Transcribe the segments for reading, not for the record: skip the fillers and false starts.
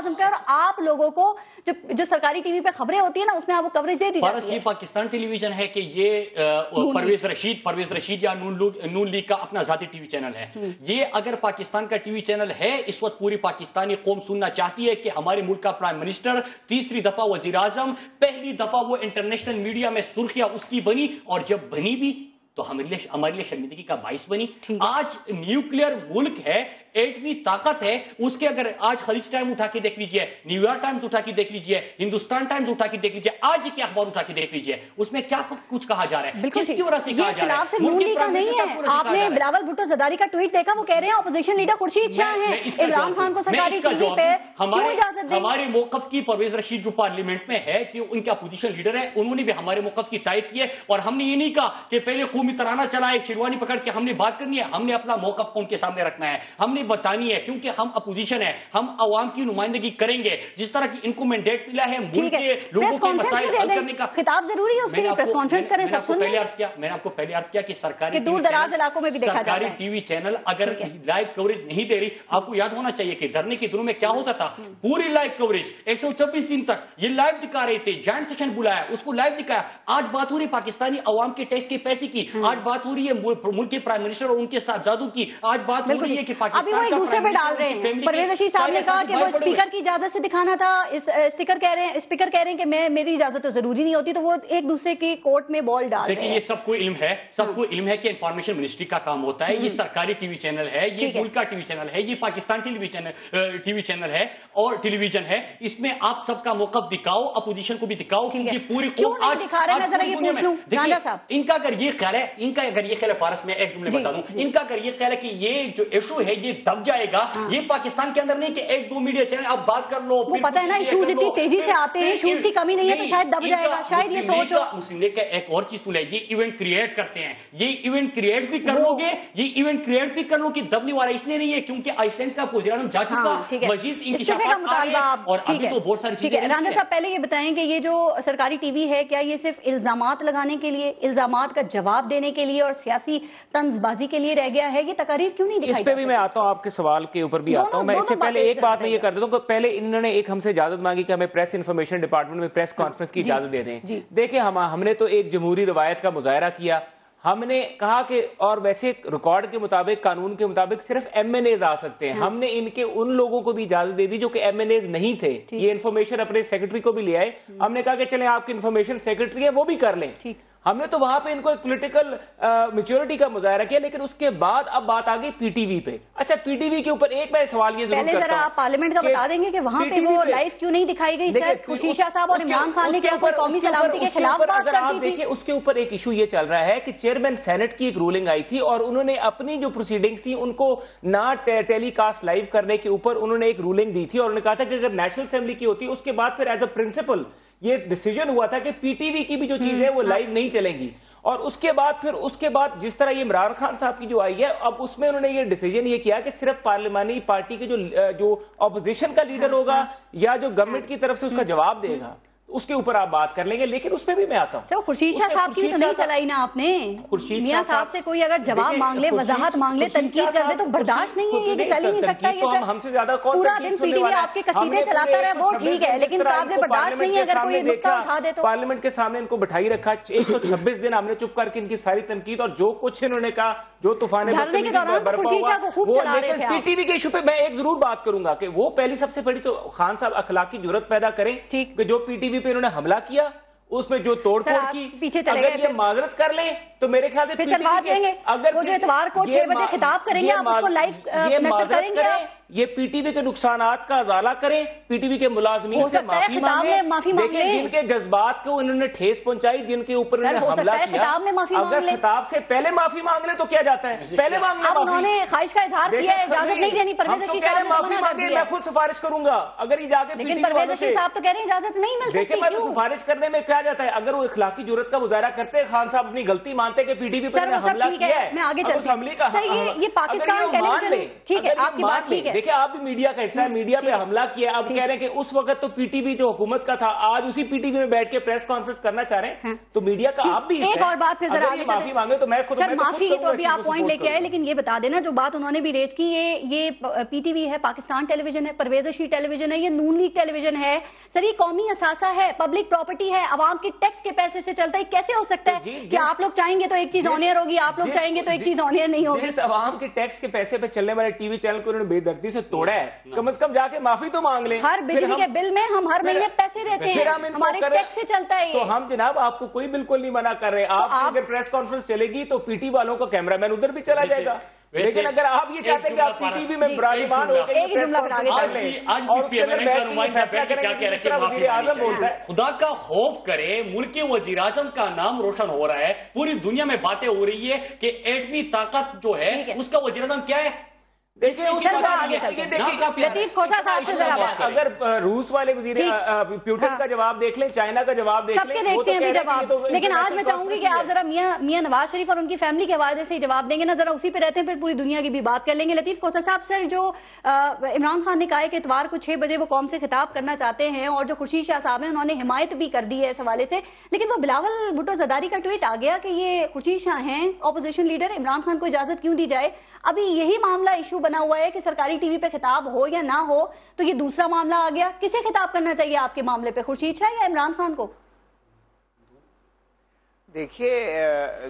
اعظم کا, اور آپ لوگوں کو جو سرکاری ٹی وی پہ خبریں ہوتی ہیں نا اس میں آپ کو کوریج دے دی جاتی ہے. یہ پاکستان ٹیلی ویژن ہے کہ یہ پرویز رشید یا نون لیگ کا اپنا ذاتی ٹی وی چینل ہے. یہ اگر پاکستان کا ٹی وی چینل ہے, اس وقت پوری پاکستانی قوم سننا چاہتی ہے کہ ہمارے ملک کا پرائم منسٹر, تیسری دفعہ وزیر اعظم, پہلی دفعہ وہ انٹرنیشنل میڈیا میں سرخیاں اس کی بنی, اور جب بنی بھی تو ہمارے لیے شرمندگی کا باعث بنی. آج نیوکلیئر ملک ہے, ایٹمی طاقت ہے, اس کے اگر آج خلیج ٹائم اٹھا کے دیکھ لیجئے, نیو یارک ٹائمز اٹھا کے دیکھ لیجئے, ہندوستان ٹائمز اٹھا کے دیکھ لیجئے, آج کے اخبار اٹھا کے دیکھ لیجئے, اس میں کیا کچھ کہا جا رہا ہے, کس کی وجہ سے کہا جا رہا ہے. یہ نون لیگ کا نہیں ہے. آپ نے بلاول بھٹو زرداری کا ٹویٹ دیکھا, وہ کہہ رہے ہیں اپوزیشن لیڈر خورشید شاہ ہیں, عمران خان کو سرکاری ٹی وی پہ کیوں اجازت دیں. ہمارے موقف کی پرویز رشید جو پارلیمنٹ میں ہے کہ ان کے اپوزیشن لیڈر ہے, انہوں نے بھی ہمارے موقف کی تائید کی ہے, اور ہم نے یہ نہیں کہا کہ پہلے قومی ترانہ چلائے, شیروانی پکڑ کے ہم نے بات کرنی ہے. ہم نے اپنا موقف قوم کے سامنے رکھنا ہے, ہم نے بتانی ہے, کیونکہ ہم اپوزیشن ہے, ہم عوام کی نمائندگی کریں گے. جس طرح کی ان کو مینڈیٹ ملا ہے ملک کے لوگوں کے مسائل حل کرنے کا, خطاب ضروری ہے اس کے لیے پریس کانفرنس کریں, سب سن لیں. میں نے آپ کو پہلے عرض کیا کہ سرکاری دور دراز علاقوں میں بھی دیکھا جاتا ہے, سرکاری ٹی وی چینل اگر لائیو کوریج نہیں دے رہی, آپ کو یاد ہونا چاہیے کہ دھرنے کے دنوں میں کیا ہوتا تھا, پوری لائیو کوریج 126 دن تک یہ لائیو دکھا رہے تھے, جوائنٹ سیشن بلایا, اس کو لائیو دکھایا. آج بات ہو رہی پاکستانی عوام کے ٹیکس کے پیسے کی, آج بات ہو رہی ہے ملک کے پرائم منسٹر اور ان کے صاحبزادوں کی, آج بات ہو رہی ہے کہ ابھی وہ ایک دوسرے پہ ڈال رہے ہیں. پرویز رشید صاحب نے کہا کہ وہ اسپیکر کی اجازت سے دکھانا تھا, اسپیکر کہہ رہے ہیں کہ میری اجازت تو ضروری نہیں ہوتی, تو وہ ایک دوسرے کی کورٹ میں بال ڈال رہے ہیں. یہ سب کو علم ہے, سب کو علم ہے کہ انفارمیشن منسٹری کا کام ہوتا ہے. یہ سرکاری ٹی وی چینل ہے, یہ ملک کا ٹی وی چینل ہے, یہ پاکستان ٹی وی چینل ہے اور ٹیلی ویژن ہے. اس میں آپ سب کا موقف دکھاؤ, اپوزیشن کو بھی دکھاؤ, کیونکہ پوری قوم آج دکھا رہے ہیں. میں ذرا یہ پوچھ لوں راندہ صاحب, ان کا اگر یہ خیال ہے, پارس میں ایک جملے بتا دوں, ان کا اگر یہ خیال ہے کہ یہ جو ایشو ہے یہ دب جائے گا, یہ پاکستان کے اندر نہیں کہ ایک دو میڈیا چینل آپ بات کر لو, وہ پتہ ہے نا ایشوز اتنی تیزی سے آتے ہیں, ایشوز کی کمی نہیں ہے تو شاید دب جائے گا, شاید یہ سوچو. مسلم لیگ کا ایک اور چیز سن لے, یہ ایونٹ کریٹ کرتے ہیں, یہ ایونٹ کریٹ بھی کر لو گے, یہ ایونٹ کریٹ بھی کر لو کہ دبنے والا اس لیے نہیں ہے کیونکہ آئس لینڈ کا وزیر اعظم جا چکا, مزید انکشافات آ رہے ہیں, اور ابھی تو بہت ساری چیزیں. راندہ صاحب پہلے یہ بتائیں کہ یہ جو سرکاری ٹی وی ہے, کیا یہ صرف الزامات لگانے کے لیے, الزامات کا جواب دینے کے لیے اور سیاسی طنز بازی کے لیے رہ گیا ہے, یہ تقاریر کیوں نہیں دکھائی؟ اس پہ بھی میں آتا ہوں, آپ کے سوال کے اوپر بھی آتا ہوں. میں اس سے پہلے ایک بات میں یہ کر دیتا ہوں کہ پہلے انہوں نے ایک ہم سے اجازت مانگی کہ ہمیں پریس انفارمیشن ڈپارٹمنٹ میں پریس کانفرنس کی اجازت دے دیں. دیکھیں ہم نے تو ایک جمہوری روایت کا مظاہرہ کیا, ہم نے کہا کہ اور ویسے ریکارڈ کے مطابق, قانون کے مطابق صرف ایم این ایز آ سکتے ہیں. ہم نے ان لوگوں کو بھی اجازت دے دی جو کہ ایم این ایز نہیں تھے. یہ انفارمیشن اپنے سیکرٹری کو بھی لے آئے, ہم نے کہا کہ چلیں آپ کی انفارمیشن سیکرٹری ہے وہ بھی کر لیں. ہم نے تو وہاں پہ ان کو ایک پولیٹیکل میچورٹی کا مظاہرہ کیا, لیکن اس کے بعد اب بات آ گئی پی ٹی وی پہ. اچھا پی ٹی وی کے اوپر ایک میں سوال یہ ضرور کرتا ہوں, پہلے ذرا آپ پارلیمنٹ کا بتا دیں گے کہ وہاں پہ وہ لائیو کیوں نہیں دکھائی گئی سر؟ خورشید شاہ صاحب اور عمران خان نے کیا کوئی قومی سلامتی کے خلاف بات کر دی تھی؟ اس کے اوپر ایک ایشو یہ چل رہا ہے کہ چیئرمین سینٹ کی ایک رولنگ آئی تھی اور انہوں نے اپنی جو پروسیڈنگز تھی ان کو نہ ٹیلی کاسٹ لائیو کرنے کے اوپر انہوں نے ایک رولنگ دی تھی, اور انہوں نے کہا تھا کہ اگر نیشنل اسمبلی کی ہوتی اس کے بعد پھر ایز اے پرنسپل یہ ڈیسیجن ہوا تھا کہ پی ٹی وی کی بھی جو چیز ہے وہ لائیو نہیں چلیں گی. اور اس کے بعد جس طرح یہ عمران خان صاحب کی جو آئی ہے, اب اس میں انہوں نے یہ ڈیسیجن یہ کیا کہ صرف پارلیمانی پارٹی کے جو اپوزیشن کا لیڈر ہوگا یا جو گورنمنٹ کی طرف سے اس کا جواب دے گا اس کے اوپر آپ بات کر لیں گے. لیکن اس پہ بھی میں آتا ہوں, سر خورشید شاہ صاحب کی تو نہیں چلائی نا آپ نے. میاں صاحب سے کوئی اگر جواب مانگ لے, وضاحت مانگ لے, تنقید کر دے تو برداشت نہیں ہے, یہ تو چل ہی نہیں سکتا. یہ سر ہم سے زیادہ پورا دن پی ٹی وی آپ کے قصیدے چلاتا رہے وہ ٹھیک ہے, لیکن قابل برداشت نہیں ہے اگر کوئی نقطہ اٹھا دے تو. پارلیمنٹ کے سامنے ان کو بٹھائی رکھا 126 دن ہم نے چپ کر کے ان کی ساری تنقید اور جو کچھ انہوں نے کہا, جو طوفان برپا ہوا, لیکن پی ٹی وی کے ایشو پہ میں ایک ضرور بات کروں گا کہ وہ پہلی سب سے بڑی تو خان صاحب اخلاقی جرات پیدا کریں کہ جو پی ٹی وی پہ انہوں نے حملہ کیا اس میں جو توڑ پھوڑ کی, اگر یہ معذرت کر لیں تو میرے خیال سے اگر وہ جو اتوار کو 6 بجے خطاب کریں گے آپ اس کو لائیو نشر کریں گے, یہ پی ٹی وی کے نقصانات کا ازالہ کریں, پی ٹی وی کے ملازمین سے معافی مانگیں. دیکھیں جن کے جذبات کو انہوں نے ٹھیس پہنچائی, جن کے اوپر انہوں نے حملہ کیا, اگر خطاب سے پہلے معافی مانگ لیں تو کیا جاتا ہے, پہلے مانگنا. اب انہوں نے خواہش کا اظہار کیا ہے, اجازت نہیں دینی. پرویز رشید صاحب نے معافی مانگیں, میں خود سفارش کروں گا. اگر یہ جا کے لیکن پرویز رشید صاحب تو کہہ رہے ہیں اجازت نہیں مل سکتی. دیکھیں میں سفارش کرنے میں کیا جاتا ہے, اگر وہ اخلاقی جرات کا مظاہرہ کرتے, خان صاحب اپنی غلطی مانتے کہ پی ٹی وی پر حملہ کیا ہے, میں آگے چلتی ہوں. یہ پاکستان ٹیلی ویژن ٹھیک ہے, آپ کی بات ٹھیک ہے, دیکھیں آپ بھی میڈیا کا حصہ ہے, میڈیا پہ حملہ کیا, اب کہہ رہے ہیں کہ اس وقت تو پی ٹی وی جو حکومت کا تھا آج اسی پی ٹی وی میں بیٹھ کے پریس کانفرنس کرنا چاہ رہے ہیں, تو میڈیا کا آپ بھی ایک اور بات پھر ذرا آگے معافی مانگے تو میں خود سر معافی تو ابھی آپ پوائنٹ لے کے آئے, لیکن یہ بتا دینا جو بات انہوں نے بھی ریز کی, یہ پی ٹی وی ہے, پاکستان ٹیلی ویژن ہے, پرویز رشید ٹیلی ویژن ہے, یہ نون لیگ ٹیلی ویژن ہے, سر یہ قومی اثاثہ ہے, پبلک پراپرٹی ہے, عوام کے ٹیکس کے پیسے سے چلتا ہے. کیسے ہو سکتا ہے کہ آپ لوگ چاہیں گے تو ایک چیز آن ایئر ہوگی, آپ لوگ چاہیں گے تو ایک چیز آن ایئر نہیں ہوگی؟ جس عوام کے ٹیکس کے پیسے پہ چلنے والے ٹی وی چینل کو انہوں نے بے دردی سے توڑا ہے, کم از کم جا کے معافی تو مانگ لیں. ہر بجلی کے بل میں ہم ہر مہینے پیسے دیتے ہیں, ہمارے ٹیکس سے چلتا ہے. تو ہم جناب آپ کو کوئی بالکل نہیں منع کر رہے, آپ کی اگر پریس کانفرنس چلے گی تو پی ٹی والوں کا کیمرہ مین ادھر بھی چلا جائے گا, لیکن اگر آپ یہ چاہتے ہیں کہ آپ پی ٹی وی میں براڈمان ہو کے پریس کانفرنس کر لیں اور اس کے اندر بیٹھ کے فیصلہ کریں کہ کس طرح وزیر اعظم بولتا ہے, خدا کا خوف کرے, ملک کے وزیر اعظم کا نام روشن ہو رہا ہے, پوری دنیا میں باتیں ہو رہی ہے کہ ایٹمی طاقت جو ہے اس کا وزیر اعظم کیا ہے. لطیف کھوسا صاحب سے ذرا بات اگر روس والے وزیر پیوٹن کا جواب دیکھ لیں, چائنا کا جواب دیکھ لیں, سب کے دیکھتے ہیں جواب, لیکن آج میں چاہوں گی کہ آپ ذرا میاں نواز شریف اور ان کی فیملی کے حوالے سے جواب دیں گے نا, ذرا اسی پہ رہتے ہیں, پھر پوری دنیا کی بھی بات کر لیں گے. لطیف کھوسا صاحب, سر جو عمران خان نے کہا ہے کہ اتوار کو 6 بجے وہ قوم سے خطاب کرنا چاہتے ہیں, اور جو خورشید شاہ صاحب ہیں انہوں نے حمایت بھی کر دی ہے اس حوالے سے, لیکن وہ بلاول بھٹو زرداری کا ٹویٹ آ گیا کہ یہ خورشید شاہ ہیں اپوزیشن لیڈر, عمران خان کو اجازت کیوں دی جائے. ابھی یہی معاملہ ایشو بنا ہوا ہے کہ سرکاری ٹی وی پہ خطاب ہو یا نہ ہو, تو یہ دوسرا معاملہ آ گیا. کسے خطاب کرنا چاہیے آپ کے معاملے پہ, خورشید شاہ یا عمران خان کو؟ دیکھیے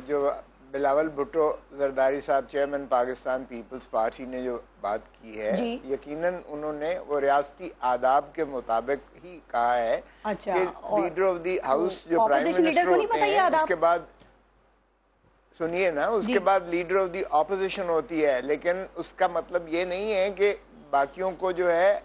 جو بلاول بھٹو زرداری صاحب چیئرمین پاکستان پیپلز پارٹی نے جو بات کی ہے, یقیناً انہوں نے وہ ریاستی آداب کے مطابق ہی کہا ہے کہ لیڈر آف دی ہاؤس جو پرائم منسٹر ہوتے ہیں, اس کے بعد سنیے نا, اس کے بعد لیڈر آف دی اپوزیشن ہوتی ہے, لیکن اس کا مطلب یہ نہیں ہے کہ باقیوں کو جو ہے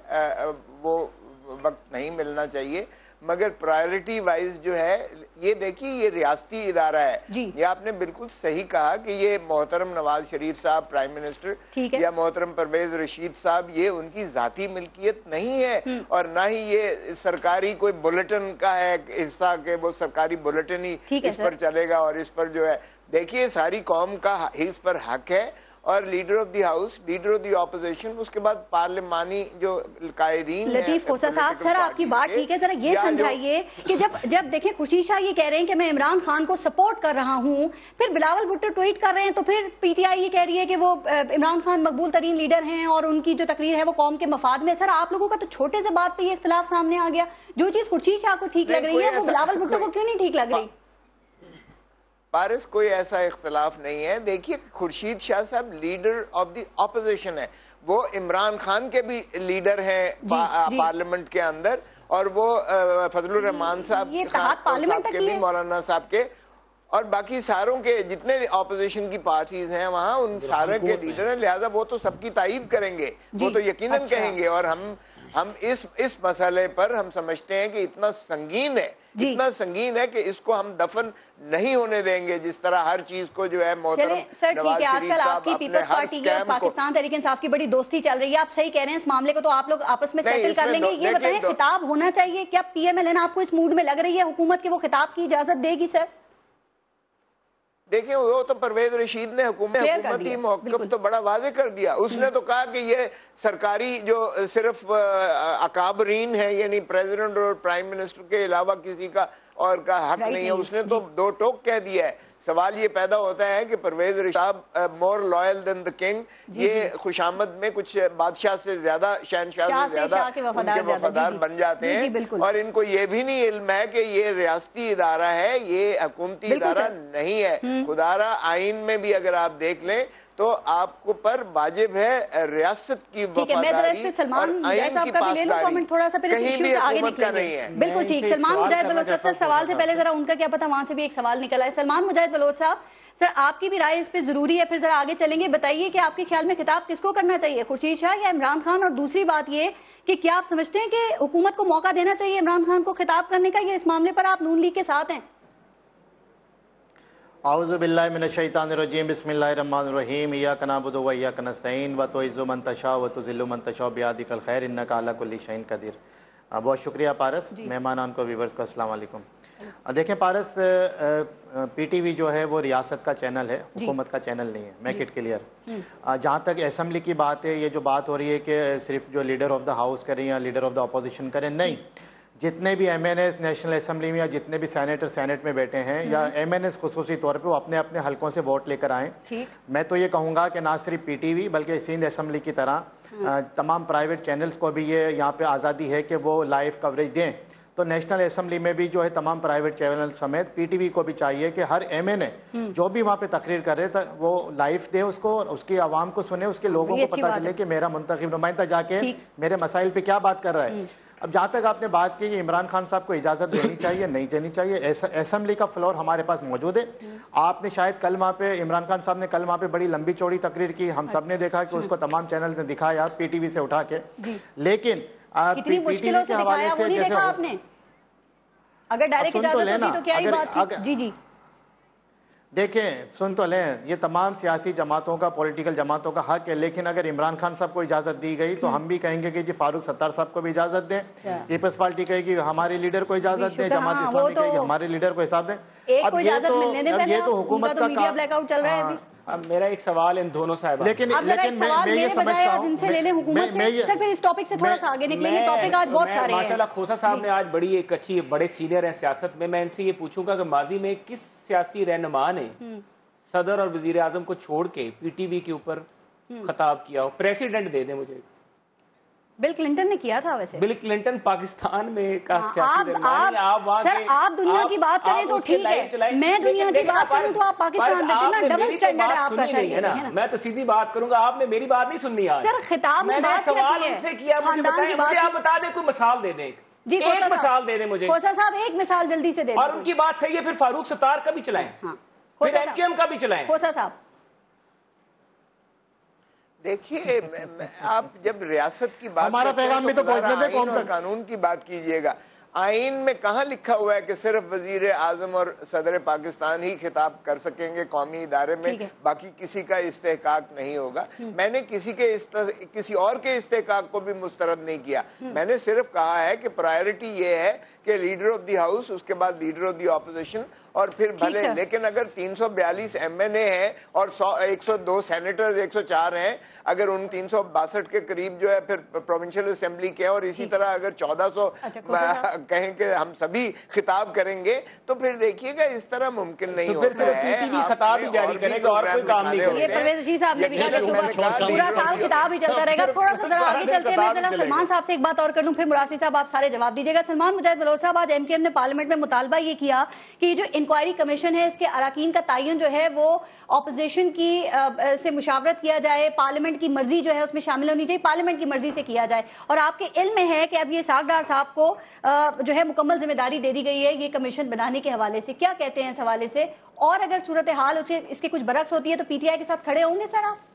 وہ وقت نہیں ملنا چاہیے, مگر پرائیورٹی وائز جو ہے یہ دیکھیے یہ ریاستی ادارہ ہے. یہ آپ نے بالکل صحیح کہا کہ یہ محترم نواز شریف صاحب پرائم منسٹر یا محترم پرویز رشید صاحب یہ ان کی ذاتی ملکیت نہیں ہے, اور نہ ہی یہ سرکاری کوئی بلیٹن کا ہے حصہ کہ وہ سرکاری بلیٹن ہی اس پر چلے گا, اور اس پر جو ہے دیکھیے ساری قوم کا اس پر حق ہے, اور leader of the house, leader of the opposition, اس کے بعد پارلیمانی جو قائدین ہیں. لطیف کھوسا صاحب, سر آپ کی بات ٹھیک ہے, ذرا یہ سمجھائیے کہ جب دیکھیں خورشید شاہ یہ کہہ رہے ہیں کہ میں عمران خان کو سپورٹ کر رہا ہوں, پھر بلاول بھٹو ٹویٹ کر رہے ہیں, تو پھر پی ٹی آئی یہ کہہ رہی ہے کہ وہ عمران خان مقبول ترین لیڈر ہیں اور ان کی جو تقریر ہے وہ قوم کے مفاد میں. سر آپ لوگوں کا تو چھوٹے سے بات پہ یہ اختلاف سامنے آ گیا, جو چیز خورشید شاہ کو ٹھیک لگ رہی ہے وہ بلاول بھٹو کو کیوں نہیں ٹھیک لگ رہی؟ پارس کوئی ایسا اختلاف نہیں ہے. دیکھیے خورشید شاہ صاحب لیڈر آف دی اپوزیشن ہے, وہ عمران خان کے بھی لیڈر ہیں پارلیمنٹ کے اندر, اور وہ فضل الرحمان صاحب کے بھی, مولانا صاحب کے, اور باقی ساروں کے جتنے اپوزیشن کی پارٹیز ہیں وہاں ان سارے کے لیڈر ہیں, لہٰذا وہ تو سب کی تائید کریں گے, وہ تو یقیناً کہیں گے. اور ہم اس مسئلے پر ہم سمجھتے ہیں کہ اتنا سنگین ہے, اتنا سنگین ہے کہ اس کو ہم دفن نہیں ہونے دیں گے, جس طرح ہر چیز کو جو ہے محترم نواز شریف صاحب اپنے ہر سکیم کو. پاکستان تحریک انصاف کی بڑی دوستی چل رہی ہے, آپ صحیح کہہ رہے ہیں, اس معاملے کو تو آپ لوگ آپس میں سیٹل کر لیں گے. یہ بتائیں خطاب ہونا چاہیے, کیا پی ایم ایل این آپ کو اس موڈ میں لگ رہی ہے حکومت کے وہ خطاب کی اجازت دے گی؟ سر دیکھیں وہ تو پرویز رشید نے حکومتی موقف تو بڑا واضح کر دیا. اس نے تو کہا کہ یہ سرکاری جو صرف اکابرین ہے, یعنی پریزیڈنٹ اور پرائم منسٹر کے علاوہ کسی کا اور کا حق نہیں ہے. اس نے تو دو ٹوک کہہ دیا ہے. سوال یہ پیدا ہوتا ہے کہ پرویز رشید صاحب مور لائل دین دا کنگ, یہ خوشامد میں کچھ بادشاہ سے زیادہ, شہنشاہ سے زیادہ ان کے وفادار بن جاتے ہیں, اور ان کو یہ بھی نہیں علم ہے کہ یہ ریاستی ادارہ ہے, یہ حکومتی ادارہ نہیں ہے. خدارہ آئین میں بھی اگر آپ دیکھ لیں تو آپ کو پر واجب ہے ریاست کی وفاداری اور آئین کی پاسداری, کہیں بھی حکومت کا نہیں ہے. بالکل ٹھیک. سلمان مجاہد بلوچ صاحب, سوال سے پہلے ذرا ان کا کیا پتہ, وہاں سے بھی ایک سوال نکلا ہے. سلمان مجاہد بلوچ صاحب, سر آپ کی بھی رائے اس پہ ضروری ہے, پھر ذرا آگے چلیں گے. بتائیے کہ آپ کے خیال میں خطاب کس کو کرنا چاہیے, خورشید شاہ یا عمران خان؟ اور دوسری بات یہ کہ کیا آپ سمجھتے ہیں کہ حکومت کو موقع دینا چاہیے عمران خان کو خطاب کرنے کا, یا اس معاملے پر آپ نون لیگ کے ساتھ ہیں؟ اعوذ باللہ من الشیطان الرجیم, بسم اللہ الرحمن الرحیم. ایاک نعبد و ایاک نستعین, وتعز من تشاء وتذل من تشاء بیدک الخیر انک علی کل شیء قدیر. بہت شکریہ پارس. مہمانان کو, ویورز کو السلام علیکم. دیکھیں پارس، پی ٹی وی جو ہے وہ ریاست کا چینل ہے، حکومت کا چینل نہیں ہے، میک اٹ کلیئر۔ جہاں تک اسمبلی کی بات ہے، یہ جو بات ہو رہی ہے کہ صرف جو لیڈر آف دا ہاؤس کریں یا لیڈر آف دا اپوزیشن کریں، نہیں، جتنے بھی M N As National Assembly میں یا جتنے بھی سینیٹر سینٹ میں بیٹھے ہیں یا ایم این ایز خصوصی طور پہ، وہ اپنے اپنے حلقوں سے ووٹ لے کر آئیں۔ میں تو یہ کہوں گا کہ نہ صرف پی ٹی وی بلکہ سندھ اسمبلی کی طرح تمام پرائیویٹ چینلز کو بھی یہ یہاں پہ آزادی ہے کہ وہ لائیو کوریج دیں۔ تو نیشنل اسمبلی میں بھی جو ہے تمام پرائیویٹ چینل سمیت پی ٹی وی کو بھی چاہیے کہ ہر ایم این اے جو بھی وہاں پہ تقریر کر رہے وہ لائیو دے اس کو، اور اس کی عوام کو سنے، اس کے لوگوں کو پتہ چلے کہ میرا منتخب نمائندہ جا کے میرے مسائل پہ کیا بات کر رہا ہے۔ اب جہاں تک آپ نے بات کی کہ عمران خان صاحب کو اجازت دینی چاہیے نہیں دینی چاہیے، اسمبلی کا فلور ہمارے پاس موجود ہے۔ آپ نے شاید کل وہاں پہ عمران خان صاحب نے کل وہاں پہ بڑی لمبی چوڑی تقریر کی، ہم سب نے دیکھا کہ اس کو تمام چینلز نے دکھایا پی ٹی وی سے اٹھا کے، لیکن کتنی مشکلوں سے دکھایا وہ نہیں دیکھا آپ نے؟ اگر ڈائریکٹ اجازت ہوتی تو کیا ہی بات تھی؟ جی دیکھیں سن تو لیں، یہ تمام سیاسی جماعتوں کا، پولیٹیکل جماعتوں کا حق ہے، لیکن اگر عمران خان صاحب کو اجازت دی گئی تو ہم بھی کہیں گے کہ جی فاروق ستار صاحب کو بھی اجازت دیں، پیپلز پارٹی کہے گی ہمارے لیڈر کو اجازت دیں، جماعت اسلامی کہے گی ہمارے لیڈر کو حساب دیں۔ اب یہ تو حکومت کا میڈیا بلیک آؤٹ چل رہا ہے ابھی۔ اب میرا ایک سوال ان دونوں صاحبان، لیکن میں یہ سمجھتا ہوں جن سے لے لیں حکومت سے، سر پھر اس ٹاپک سے تھوڑا سا آگے نکلیں گے، ٹاپک آج بہت سارے ہیں۔ ماشاءاللہ کھوسا صاحب نے آج بڑی ایک اچھی، بڑے سینئر ہیں سیاست میں ان سے یہ پوچھوں گا کہ ماضی میں کس سیاسی رہنما نے صدر اور وزیر اعظم کو چھوڑ کے پی ٹی وی کے اوپر خطاب کیا ہو؟ پریسیڈنٹ دے دیں مجھے۔ بل کلنٹن نے کیا تھا ویسے۔ بل کلنٹن پاکستان میں کا سیاسی رہنما ہے، آپ دنیا کی بات کریں تو ٹھیک ہے، میں دنیا کی بات کروں تو آپ پاکستان میں نا ڈبل سٹینڈرڈ ہے آپ کا سر۔ میں تو سیدھی بات کروں گا، آپ نے میری بات نہیں سننی آج۔ سر خطاب میں بات سوال ان سے کیا، مجھے آپ بتا دیں، کوئی مثال دے دیں، ایک مثال دے دیں مجھے۔ کھوسا صاحب ایک مثال جلدی سے دے دیں۔ اور ان کی بات صحیح ہے، پھر فاروق ستار کا بھی چلائیں، پھر ایم کیو ایم کا بھی چلائیں۔ کھوسا صاحب دیکھیے، آپ جب ریاست کی بات ہمارا پیغام بھی تو پہنچنے دیں، اور قانون کی بات کیجئے گا، آئین میں کہاں لکھا ہوا ہے کہ صرف وزیر اعظم اور صدر پاکستان ہی خطاب کر سکیں گے قومی ادارے میں، باقی کسی کا استحقاق نہیں ہوگا؟ میں نے کسی اور کے استحقاق کو بھی مسترد نہیں کیا، میں نے صرف کہا ہے کہ پرائیورٹی یہ ہے کہ لیڈر آف دی ہاؤس، اس کے بعد لیڈر آف دی اپوزیشن، اور پھر بھلے، لیکن اگر 342 ایم این اے ہیں اور 102 سینیٹرز 104 ہیں، اگر ان 362 کے قریب جو ہے پھر پروونشل اسمبلی کے، اور اسی طرح اگر 1400 کہیں کہ ہم سبھی خطاب کریں گے، تو پھر دیکھیے گا اس طرح ممکن نہیں ہوتا ہے۔ خطاب ہی جاری کرے گا اور کوئی کام نہیں کرے گا۔ پرویز رشید صاحب نے بھی کہا پورا سال خطاب ہی چلتا رہے گا۔ تھوڑا سا ذرا آگے چلتے میں ذرا سلمان صاحب سے ایک بات اور کر لوں، پھر مراشد صاحب آپ سارے جواب دیجیے گا۔ سلمان مجاہد بلوچ صاحب، آج ایم کیو ایم نے پارلیمنٹ میں مطالبہ یہ کیا کہ یہ جو انکوائری کمیشن ہے اس کے اراکین کا تعین جو ہے وہ اپوزیشن کی سے مشاورت کیا جائے، پارلیمنٹ کی مرضی جو ہے اس میں شامل ہونی چاہیے، پارلیمنٹ کی مرضی سے کیا جائے، اور آپ کے علم میں ہے کہ اب یہ اسحاق ڈار صاحب کو جو ہے مکمل ذمہ داری دے دی گئی ہے یہ کمیشن بنانے کے حوالے سے، کیا کہتے ہیں اس حوالے سے؟ اور اگر صورتحال اس کے کچھ برعکس ہوتی ہے تو پی ٹی آئی کے ساتھ کھڑے ہوں گے سر آپ؟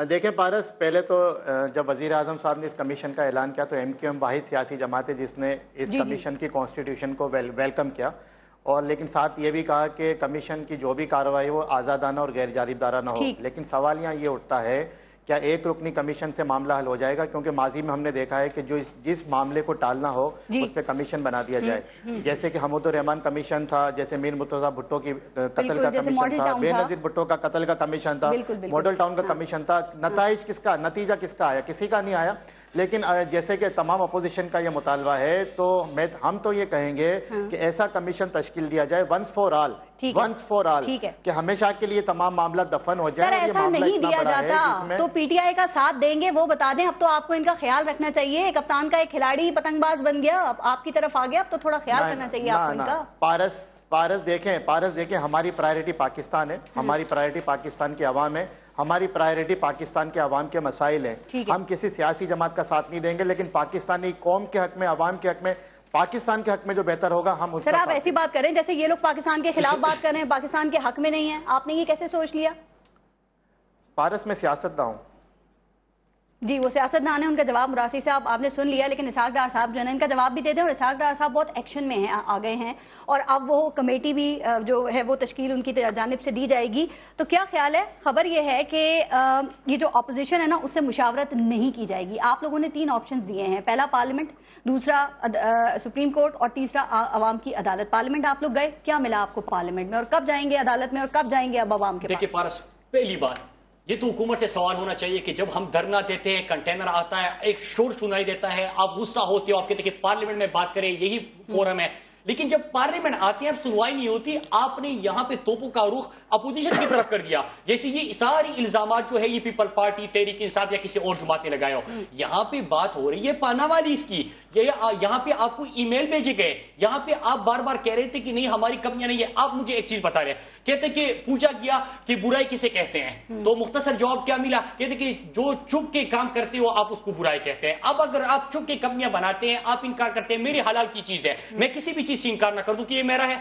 دیکھیں پارس، پہلے تو جب وزیر اعظم صاحب نے اس کمیشن کا اعلان کیا تو ایم کیو ایم واحد سیاسی جماعت ہے جس نے اس کمیشن کی کانسٹیٹیوشن کو ویلکم کیا، اور لیکن ساتھ یہ بھی کہا کہ کمیشن کی جو بھی کارروائی وہ آزادانہ اور غیر جانبدارانہ ہو۔ لیکن سوال یہاں یہ اٹھتا ہے کیا ایک رکنی کمیشن سے معاملہ حل ہو جائے گا؟ کیونکہ ماضی میں ہم نے دیکھا ہے کہ جو جس معاملے کو ٹالنا ہو اس پہ کمیشن بنا دیا جائے، جیسے کہ حمود الرحمان کمیشن تھا، جیسے میر مرتضیٰ بھٹو کی قتل کا کمیشن تھا، بے نظیر بھٹو کا قتل کا کمیشن تھا، ماڈل ٹاؤن کا کمیشن تھا۔ نتائج کس کا، نتیجہ کس کا آیا؟ کسی کا نہیں آیا۔ لیکن جیسے کہ تمام اپوزیشن کا یہ مطالبہ ہے تو ہم تو یہ کہیں گے کہ ایسا کمیشن تشکیل دیا جائے ونس فار آل، کہ ہمیشہ کے لیے تمام معاملہ دفن ہو جائے۔ سر ایسا نہیں دیا جاتا تو پی ٹی آئی کا ساتھ دیں گے، وہ بتا دیں اب تو آپ کو ان کا خیال رکھنا چاہیے، کپتان کا ایک کھلاڑی پتنگ باز بن گیا، اب آپ کی طرف آ گیا، اب تو تھوڑا خیال کرنا چاہیے آپ کو ان کا۔ پارس دیکھیں ہماری پرائیورٹی پاکستان ہے، ہماری پرائیورٹی پاکستان کی عوام ہے، ہماری پرائیورٹی پاکستان کے عوام کے مسائل ہیں۔ ہم کسی سیاسی جماعت کا ساتھ نہیں دیں گے، لیکن پاکستانی قوم کے حق میں، عوام کے حق میں، پاکستان کے حق میں جو بہتر ہوگا ہم اس کا۔ سر آپ ایسی بات کریں جیسے یہ لوگ پاکستان کے خلاف بات کر رہے ہیں، پاکستان کے حق میں نہیں ہیں، آپ نے یہ کیسے سوچ لیا؟ پارس میں سیاست داں ہوں، جی وہ سیاستدان ہیں, ان کا جواب مراسی صاحب آپ نے سن لیا, لیکن اسحاق ڈار صاحب جو ہے ان کا جواب بھی دے دیں. اور اسحاق ڈار صاحب بہت ایکشن میں ہیں, آ گئے ہیں, اور اب وہ کمیٹی بھی جو ہے وہ تشکیل ان کی جانب سے دی جائے گی. تو کیا خیال ہے؟ خبر یہ ہے کہ یہ جو اپوزیشن ہے نا اس سے مشاورت نہیں کی جائے گی. آپ لوگوں نے 3 آپشنز دیے ہیں, پہلا پارلیمنٹ, دوسرا سپریم کورٹ, اور تیسرا عوام کی عدالت. پارلیمنٹ آپ لوگ گئے, کیا ملا آپ کو پارلیمنٹ میں, اور کب جائیں گے عدالت میں, اور کب جائیں گے اب عوام کے پاس؟ دیکھیں فارس, پہلی بات یہ تو حکومت سے سوال ہونا چاہیے کہ جب ہم دھرنا دیتے ہیں, کنٹینر آتا ہے, ایک شور سنائی دیتا ہے, آپ غصہ ہوتے ہو, آپ کہتے ہیں کہ پارلیمنٹ میں بات کریں, یہی فورم ہے, لیکن جب پارلیمنٹ آتی ہے اب سنوائی نہیں ہوتی. آپ نے یہاں پہ توپوں کا رخ اپوزیشن کی طرف کر دیا, جیسے یہ ساری الزامات جو ہے یہ پیپل پارٹی, تحریک انصاف یا کسی اور جماعت نے لگائے ہو. یہاں پہ بات ہو رہی ہے پاناما لیز کی, یہاں پہ آپ کو ای میل بھیجے گئے, یہاں پہ آپ بار بار کہہ رہے تھے کہ نہیں ہماری کمیاں نہیں ہے. آپ مجھے ایک چیز بتا رہے ہیں, کہتے کہ پوچھا گیا کہ برائی کسے کہتے ہیں, تو مختصر جواب کیا ملا, کہتے کہ جو چھپ کے کام کرتے ہو آپ اس کو برائی کہتے ہیں. اب اگر آپ چھپ کے کمیاں بناتے ہیں, آپ انکار کرتے ہیں, میری حلال کی چیز ہے, میں کسی بھی چیز سے انکار نہ کر دوں کہ یہ میرا ہے,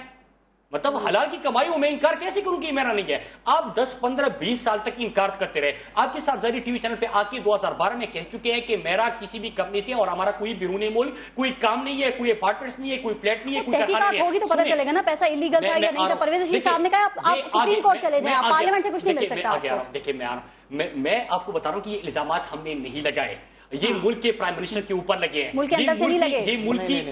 مطلب حلال کی کمائی ہو, میں انکار کیسے کروں کہ یہ میرا نہیں ہے. آپ 10, 15, 20 سال تک انکار کرتے رہے. آپ کے ساتھ ظاہری ٹی وی چینل پہ آ کے 2012 میں کہہ چکے ہیں کہ میرا کسی بھی کمپنی سے اور ہمارا کوئی بیرون ملک کوئی کام نہیں ہے, کوئی اپارٹمنٹس نہیں ہے, کوئی فلیٹ نہیں ہے, کوئی تحقیقات ہوگی تو پتہ چلے گا نا پیسہ ایلیگل تھا یا نہیں تھا. پرویز رشید صاحب نے کہا آپ سپریم کورٹ چلے جائیں, پارلیمنٹ سے کچھ نہیں مل سکتا آپ کو. دیکھیں میں آپ کو بتا رہا ہوں کہ یہ الزامات ہم نے نہیں لگائے, یہ ملک کے پرائم منسٹر کے اوپر لگے ہیں, ملک کے اندر سے نہیں لگے,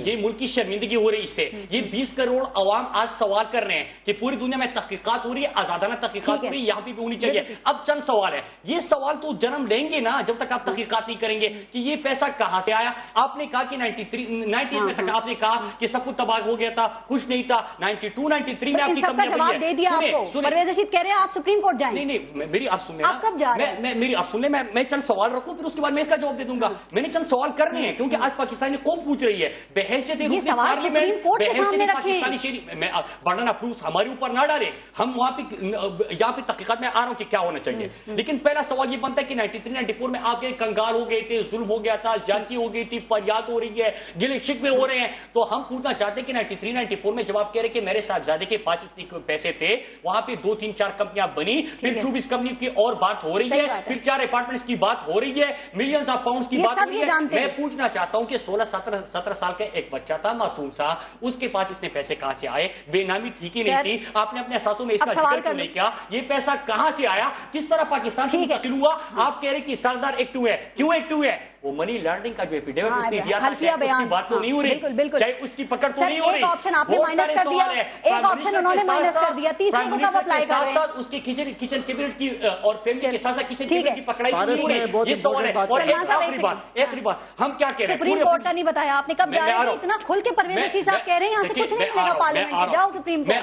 یہ ملک کی شرمندگی ہو رہی اس سے. یہ 20 کروڑ عوام آج سوال کر رہے ہیں کہ پوری دنیا میں تحقیقات ہو رہی ہے, آزادانہ تحقیقات ہو رہی ہے, یہاں پہ بھی ہونی چاہیے. اب چند سوال ہے, یہ سوال تو جنم لیں گے نا جب تک آپ تحقیقات نہیں کریں گے کہ یہ پیسہ کہاں سے آیا. آپ نے کہا کہ 90s میں تک آپ نے کہا کہ سب کچھ تباہ ہو گیا تھا, کچھ نہیں تھا. 92, 93 میں آپ کی کمیاں جواب دے دیا آپ کو. پرویز رشید کہہ رہے ہیں آپ سپریم کورٹ جائیں. نہیں, میری عرض سن لیں, آپ کب جا رہے ہیں؟ میری عرض سن لیں, میں چند سوال رکھوں پھر اس کے بعد میں اس کا جواب دے دوں گا. میں نے چند سوال کرنے ہیں کیونکہ آج پاکستانی قوم پوچھ رہی ہے بحیثیت پاکستانی شہری. میں برڈن آف پروف ہمارے اوپر نہ ڈالے, ہم وہاں پہ یہاں پہ تحقیقات میں آ رہا ہوں کہ کیا ہونا چاہیے. لیکن پہلا سوال یہ بنتا ہے کہ 93, 94 میں آپ کے کنگال ہو گئے تھے, ظلم ہو گیا تھا, زیادتی ہو گئی تھی, فریاد ہو رہی ہے, گلے شکوے ہو رہے ہیں. تو ہم پوچھنا چاہتے ہیں کہ 93, 94 میں جب آپ کہہ رہے کہ میرے صاحبزادے کے پاس اتنے پیسے تھے, وہاں پہ 2, 3, 4 کمپنیاں بنی, پھر 24 کمپنی کی اور بات ہو رہی ہے, پھر 4 اپارٹمنٹس کی بات ہو رہی ہے, ملینز آف پاؤنڈز کی بات ہو رہی ہے. میں پوچھنا چاہتا ہوں کہ 16, 17 سال کا ایک بچہ تھا, معصوم سا, اس کے پاس اتنے پیسے کہاں سے آئے؟ بے نامی تھی کہ نہیں تھی؟ آپ نے اپنے احساسوں میں اس کا ذکر کیوں نہیں کیا؟ یہ پیسہ کہاں سے آیا؟ کس طرح پاکستان سے منتقل ہوا؟ آپ کہہ رہے کہ سردار ایکٹ 2 ہے, کیوں ایکٹ 2 ہے؟ وہ منی لانڈرنگ کا جو ایفیڈیوٹ اس نے دیا تھا, چاہے اس کی بات تو نہیں ہو رہی, چاہے اس کی پکڑ تو نہیں ہو رہی. ایک آپشن آپ نے مائنس کر دیا, ایک آپشن انہوں نے مائنس کر دیا, تیسرے کو کب اپلائی کر رہے ہیں؟ اس کے کچن کیبنٹ کی اور فیملی کے ساتھ ساتھ کچن کیبنٹ کی پکڑائی نہیں ہو رہی. یہ سوال ہے. اور ایک بات ہم کیا کہہ رہے ہیں, سپریم کورٹ کا نہیں بتایا آپ نے, کب جا رہے ہیں؟ اتنا کھل کے پرویز رشید صاحب کہہ رہے ہیں یہاں سے کچھ نہیں ملے گا پارلیمنٹ سے, جاؤ سپریم کورٹ.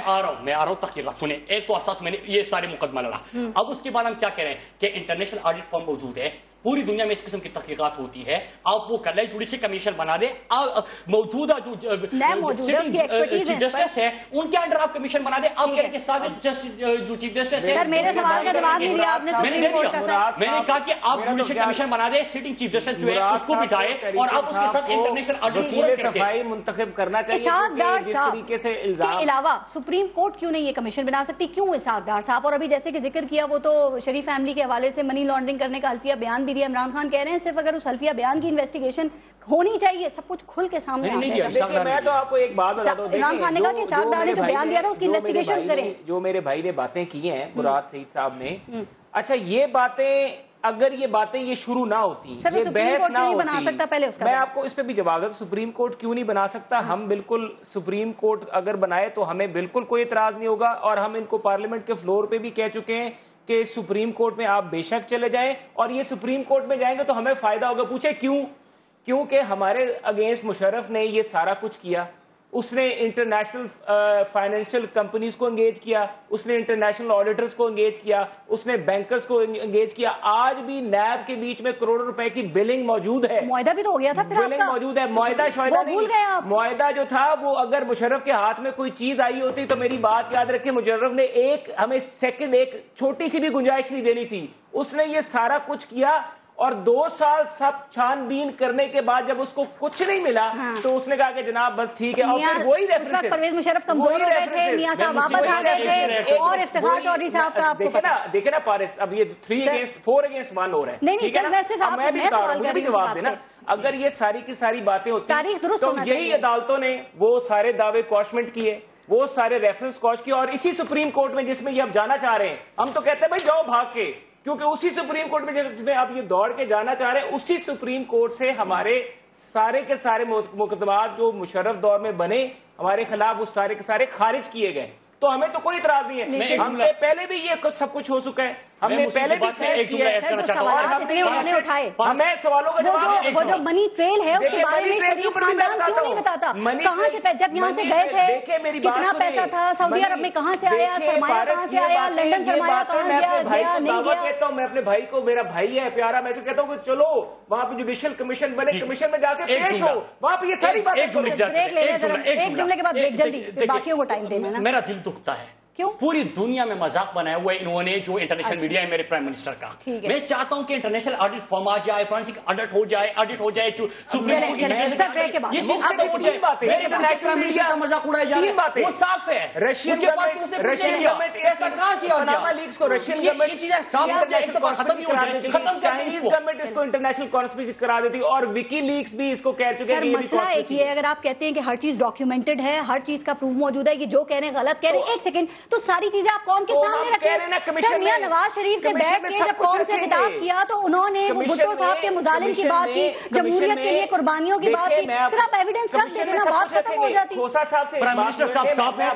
میں آ رہا ہوں تحقیقات سنیں. ایک تو اساس میں نے یہ سارے مقدمہ لڑا. اب اس کے بعد ہم کیا کہہ رہے ہیں کہ انٹرنیشنل آڈٹ فرم موجود ہے, پوری دنیا میں اس قسم کی تحقیقات ہوتی ہے, آپ وہ کر لیں, جوڈیشل کمیشن بنا دیں, موجودہ جو جسٹس ہے ان کے انڈر آپ کمیشن بنا دیں. آپ کہہ کے سابق جو چیف جسٹس ہے, میرے سوال کا جواب نہیں دیا آپ نے سپریم کورٹ کا. میں نے کہا کہ آپ جوڈیشل کمیشن بنا دیں, سٹنگ چیف جسٹس جو ہے اس کو بٹھائے اور آپ اس کے ساتھ انٹرنیشنل آڈٹ صفائی منتخب کرنا چاہیے. اسحاق ڈار صاحب کے علاوہ سپریم کورٹ کیوں نہیں یہ کمیشن بنا سکتی, کیوں اسحاق ڈار صاحب؟ اور ابھی جیسے کہ ذکر کیا وہ تو شریف فیملی کے حوالے سے منی لانڈرنگ کرنے کا حلفیہ بیان بھی دیا. عمران خان کہہ رہے ہیں صرف اگر اس حلفیہ بیان کی انویسٹیگیشن ہونی چاہیے, سب کچھ کھل کے سامنے آ جائے. میں تو آپ کو ایک بات بتا دوں, عمران خان نے کہا کہ اسحاق ڈار نے جو بیان دیا تھا اس کی انویسٹیگیشن کریں. جو میرے بھائی نے باتیں کی ہیں, مراد سعید صاحب نے, اچھا یہ باتیں اگر یہ باتیں یہ شروع نہ ہوتی, یہ بحث نہ ہوتی, میں آپ کو اس پہ بھی جواب دوں. سپریم کورٹ کیوں نہیں بنا سکتا؟ ہم بالکل سپریم کورٹ اگر بنائے تو ہمیں بالکل کوئی اعتراض نہیں ہوگا, اور ہم ان کو پارلیمنٹ کے فلور پہ بھی کہہ چکے ہیں کہ سپریم کورٹ میں آپ بے شک چلے جائیں, اور یہ سپریم کورٹ میں جائیں گے تو ہمیں فائدہ ہوگا. پوچھے کیوں؟ کیونکہ ہمارے اگینسٹ مشرف نے یہ سارا کچھ کیا, اس نے انٹرنیشنل فائنینشیل کمپنیز کو انگیج کیا, اس نے انٹرنیشنل آڈیٹرز کو انگیج کیا, اس نے بینکرز کو انگیج کیا. آج بھی نیب کے بیچ میں کروڑوں روپے کی بلنگ موجود ہے, معاہدہ بھی تو ہو گیا تھا, بلنگ موجود ہے. معاہدہ شاہدہ نہیں, معاہدہ جو تھا وہ اگر مشرف کے ہاتھ میں کوئی چیز آئی ہوتی تو میری بات یاد رکھیں, مشرف نے ایک ہمیں سیکنڈ ایک چھوٹی سی بھی گنجائش نہیں دینی تھی. اس نے یہ سارا کچھ کیا, اور 2 سال سب چھان-بین کرنے کے بعد جب اس کو کچھ نہیں ملا تو اس نے کہا کہ جناب بس ٹھیک ہے. اور پھر وہی ریفرنس پرویز مشرف کمزور ہو گئے تھے, میاں صاحب واپس آ گئے تھے, اور افتخار چودھری صاحب کا آپ کو دیکھیں نا پارس, اب یہ 4 against 1 ہو رہا ہے. نہیں سر, میں صرف آپ مجھے بھی جواب دینا. اگر یہ ساری کی ساری باتیں ہوتی تو یہی عدالتوں نے وہ سارے دعوے کوشمنٹ کیے, وہ سارے ریفرنس کوش کیے, اور اسی سپریم کورٹ میں جس میں یہ اب جانا چاہ رہے ہیں, ہم تو کہتے ہیں بھائی جاؤ بھاگ کے, کیونکہ اسی سپریم کورٹ میں جس میں اب یہ دوڑ کے جانا چاہ رہے ہیں, اسی سپریم کورٹ سے ہمارے سارے کے سارے مقدمات جو مشرف دور میں بنے ہمارے خلاف, وہ سارے کے سارے خارج کیے گئے. تو ہمیں تو کوئی اعتراض نہیں ہے, ہم نے پہلے بھی یہ سب کچھ ہو چکا ہے, ہم نے پہلے بھی فیصلہ کیا ہے, ہمیں سوالوں کا جواب. وہ جو منی ٹریل ہے اس کے بارے میں شریف خاندان کیوں نہیں بتاتا, کہاں سے جب یہاں سے گئے تھے کتنا پیسہ تھا, سعودی عرب میں کہاں سے آیا, سرمایہ کہاں سے آیا, لندن سرمایہ کہاں گیا نہیں گیا. کہتا ہوں میں اپنے بھائی کو, میرا بھائی ہے پیارا, میں سے کہتا ہوں کہ چلو وہاں پہ جوڈیشل کمیشن بنے, کمیشن میں جا کے پیش ہو, وہاں پہ یہ ساری باتیں. ایک جملے کے بعد بریک جلدی, باقیوں کو ٹائم دینا نا. میرا دل دکھتا ہے, پوری دنیا میں مذاق بنایا ہوا ہے انہوں نے, جو انٹرنیشنل میڈیا ہے میرے پرائم منسٹر کا. میں چاہتا ہوں کہ انٹرنیشنل آڈٹ فارم آ جائے, فورنسک آڈٹ ہو جائے, سپریم کورٹ یہ چیز ختم ہو جائے. میرے انٹرنیشنل میڈیا کا مذاق اڑایا جا رہا ہے, وہ صاف ہے. رشین گورنمنٹ ایسا کہاں سے آ گیا, لیکس کو رشین گورنمنٹ یہ چیزیں صاف ہو جائے, ختم ہی ہو جائے, ختم چائنیز گورنمنٹ اس کو انٹرنیشنل کانسپریسی کرا دیتی, اور وکی لیکس بھی اس کو کہہ چکے ہیں. مسئلہ ایک یہ, اگر آپ کہتے ہیں کہ ہر چیز ڈاکیومنٹڈ ہے, ہر چیز کا پروف موجود ہے, یہ جو کہہ رہے ہیں غلط کہہ رہے ہیں, ایک سیکنڈ, تو ساری چیزیں آپ قوم کے سامنے رکھیں. سر میاں نواز شریف نے بیٹھ کے جب قوم سے خطاب کیا تو انہوں نے وہ بھٹو صاحب کے مظالم کی بات کی, جمہوریت کے لیے قربانیوں کی بات کی. سر آپ ایویڈنس رکھ دیتے نا, بات ختم ہو جاتی. کھوسا صاحب سے پرائم منسٹر صاحب صاحب ہیں,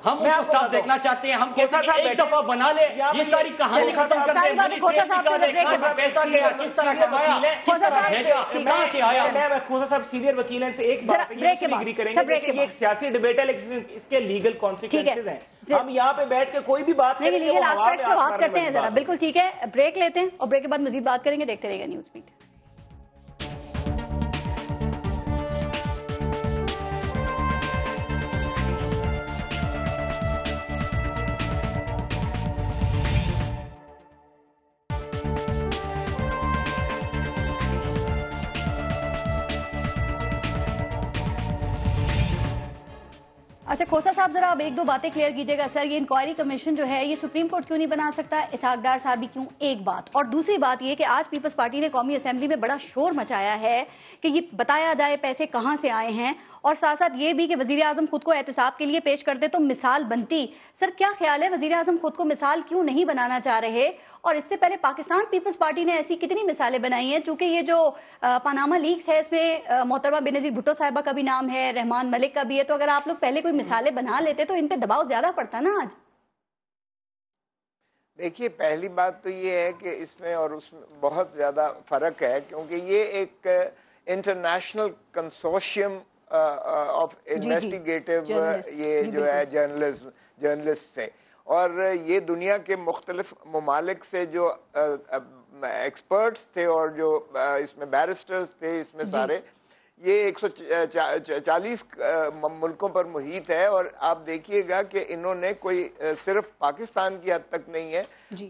ہم ان کو صاحب دیکھنا چاہتے ہیں, ہم کہتے ہیں ایک دفعہ بنا لے, یہ ساری کہانی ختم کر دیں. کھوسا صاحب پیسہ کیا, کس طرح کمایا, کس طرح بھیجا, کہاں سے آیا. میں کھوسا صاحب سینئر وکیل ہیں, سے ایک بات ایگری کریں گے کہ یہ ایک سیاسی ڈبیٹ ہے, لیکن اس کے لیگل کانسیکوینسز ہیں. ہم یہاں پہ بیٹھ کے کوئی بھی بات نہیں, لیگل ایسپیکٹس پہ بات کرتے ہیں ذرا. بالکل ٹھیک ہے, بریک لیتے ہیں اور بریک کے بعد مزید بات کریں گے. دیکھتے رہیے گا نیوز بیٹ. اچھا کھوسا صاحب, ذرا آپ 1-2 باتیں کلیئر کیجیے گا. سر یہ انکوائری کمیشن جو ہے یہ سپریم کورٹ کیوں نہیں بنا سکتا, اسحاق ڈار صاحب بھی کیوں, ایک بات. اور دوسری بات یہ کہ آج پیپلز پارٹی نے قومی اسمبلی میں بڑا شور مچایا ہے کہ یہ بتایا جائے پیسے کہاں سے آئے ہیں, اور ساتھ ساتھ یہ بھی کہ وزیر اعظم خود کو احتساب کے لیے پیش کرتے تو مثال بنتی. سر کیا خیال ہے, وزیر اعظم خود کو مثال کیوں نہیں بنانا چاہ رہے؟ اور اس سے پہلے پاکستان پیپلز پارٹی نے ایسی کتنی مثالیں بنائی ہیں, چونکہ یہ جو پاناما لیکس ہے اس میں محترمہ بینظیر بھٹو صاحبہ کا بھی نام ہے, رحمان ملک کا بھی ہے, تو اگر آپ لوگ پہلے کوئی مثالیں بنا لیتے تو ان پہ دباؤ زیادہ پڑتا نا آج. دیکھیے پہلی بات تو یہ ہے کہ اس میں اور اس میں بہت زیادہ فرق ہے, کیونکہ یہ ایک انٹرنیشنل کنسورشیم آف انویسٹیگیٹو یہ جو ہے جرنلسٹ سے, اور یہ دنیا کے مختلف ممالک سے جو ایکسپرٹس تھے اور جو اس میں بیرسٹرز تھے, اس میں سارے یہ 140 ملکوں پر محیط ہے. اور آپ دیکھیے گا کہ انہوں نے کوئی صرف پاکستان کی حد تک نہیں ہے,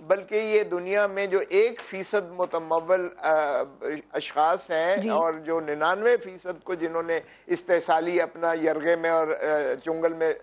بلکہ یہ دنیا میں جو 1% متمول اشخاص ہیں اور جو 99% کو جنہوں نے استحصالی اپنا یرغے میں اور چنگل میں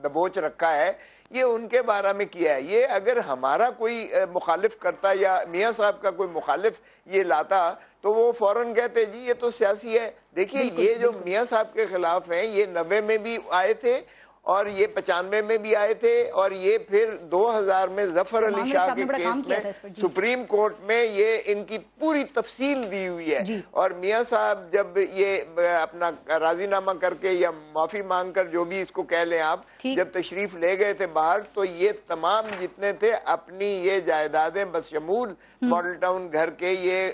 دبوچ رکھا ہے, یہ ان کے بارے میں کیا ہے. یہ اگر ہمارا کوئی مخالف کرتا یا میاں صاحب کا کوئی مخالف یہ لاتا تو وہ فوراً کہتے جی یہ تو سیاسی ہے. دیکھیے یہ جو میاں صاحب کے خلاف ہیں یہ 90 میں بھی آئے تھے اور یہ 95 میں بھی آئے تھے, اور یہ پھر 2000 میں ظفر علی شاہ کے کیس میں سپریم کورٹ میں یہ ان کی پوری تفصیل دی ہوئی ہے. اور میاں صاحب جب یہ اپنا راضی نامہ کر کے یا معافی مانگ کر جو بھی اس کو کہہ لیں آپ, جب تشریف لے گئے تھے باہر, تو یہ تمام جتنے تھے اپنی یہ جائیدادیں بشمول ماڈل ٹاؤن گھر کے یہ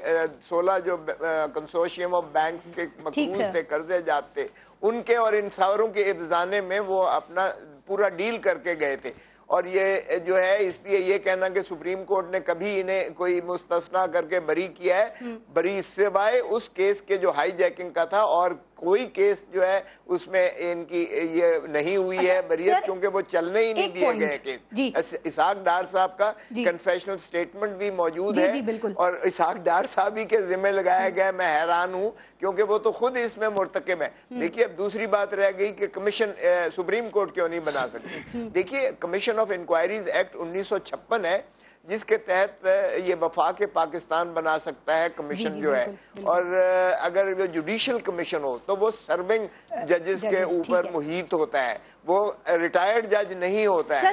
16 جو کنسورشیم آف بینکس کے مقروض تھے, قرضے جاتے, ان کے اور ان ساروں کے افزانے میں وہ اپنا پورا ڈیل کر کے گئے تھے. اور یہ جو ہے اس لیے یہ کہنا کہ سپریم کورٹ نے کبھی انہیں کوئی مستثنا کر کے بری کیا ہے, بری سوائے اس کیس کے جو ہائی جیکنگ کا تھا اور کوئی کیس جو ہے اس میں ان کی یہ نہیں ہوئی ہے بریت، کیونکہ وہ چلنے ہی نہیں دیے گئے کیس۔ اسحاق ڈار صاحب کا کنفیشنل سٹیٹمنٹ بھی موجود ہے اور اسحاق ڈار صاحب ہی کے ذمہ لگایا گیا ہے۔ میں حیران ہوں کیونکہ وہ تو خود اس میں مرتکب ہے۔ دیکھیے اب دوسری بات رہ گئی کہ کمیشن سپریم کورٹ کیوں نہیں بنا سکتی۔ دیکھیے کمیشن آف انکوائریز ایکٹ 1956 ہے جس کے تحت یہ وفاق پاکستان بنا سکتا ہے کمیشن جو ہے، اور اگر وہ جوڈیشل کمیشن ہو تو وہ سرونگ ججز کے اوپر محیط ہوتا ہے، وہ ریٹائرڈ جج نہیں ہوتا ہے۔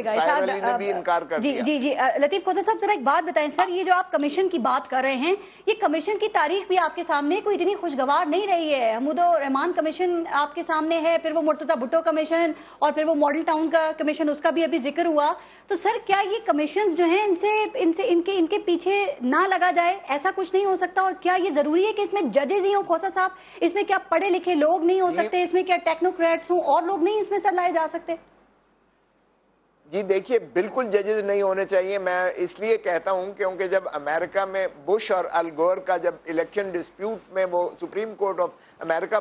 سائر علی نے بھی انکار کر دیا۔ جی لطیف کھوسہ صاحب ذرا ایک بات بتائیں سر، یہ جو آپ کمیشن کی بات کر رہے ہیں، یہ کمیشن کی تاریخ بھی آپ کے سامنے کوئی اتنی خوشگوار نہیں رہی ہے۔ حمود الرحمان کمیشن آپ کے سامنے ہے، پھر وہ مرتضی بھٹو کمیشن، اور پھر وہ ماڈل ٹاؤن کا کمیشن، اس کا بھی ابھی ذکر ہوا۔ تو سر کیا یہ کمیشنز جو ہیں ان کے پیچھے نہ لگا جائے؟ ایسا کچھ نہیں ہو سکتا؟ اور کیا یہ ضروری ہے کہ اس میں ججز ہی ہوں کھوسہ صاحب؟ اس میں کیا پڑھے لکھے لوگ نہیں ہو سکتے؟ اس میں کیا ٹیکنوکریٹس ہوں اور لوگ نہیں اس میں سر لائے جا سکتے؟ جی دیکھیے بالکل ججز نہیں ہونے چاہیے۔ میں اس لیے کہتا ہوں کیونکہ جب امریکہ میں بش اور ال گور کا جب الیکشن ڈسپیوٹ میں وہ سپریم کورٹ آف امریکہ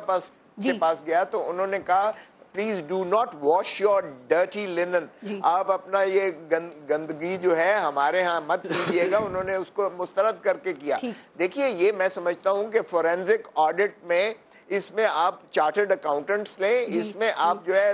کے پاس گیا تو انہوں نے کہا please do not wash your dirty linen, آپ اپنا یہ گندگی جو ہے ہمارے ہاں مت کیجیے گا۔ انہوں نے اس کو مسترد کر کے کیا۔ دیکھیے یہ میں سمجھتا ہوں کہ فورینزک آڈٹ میں اس میں آپ چارٹرڈ اکاؤنٹنٹس لیں، اس میں آپ جو ہے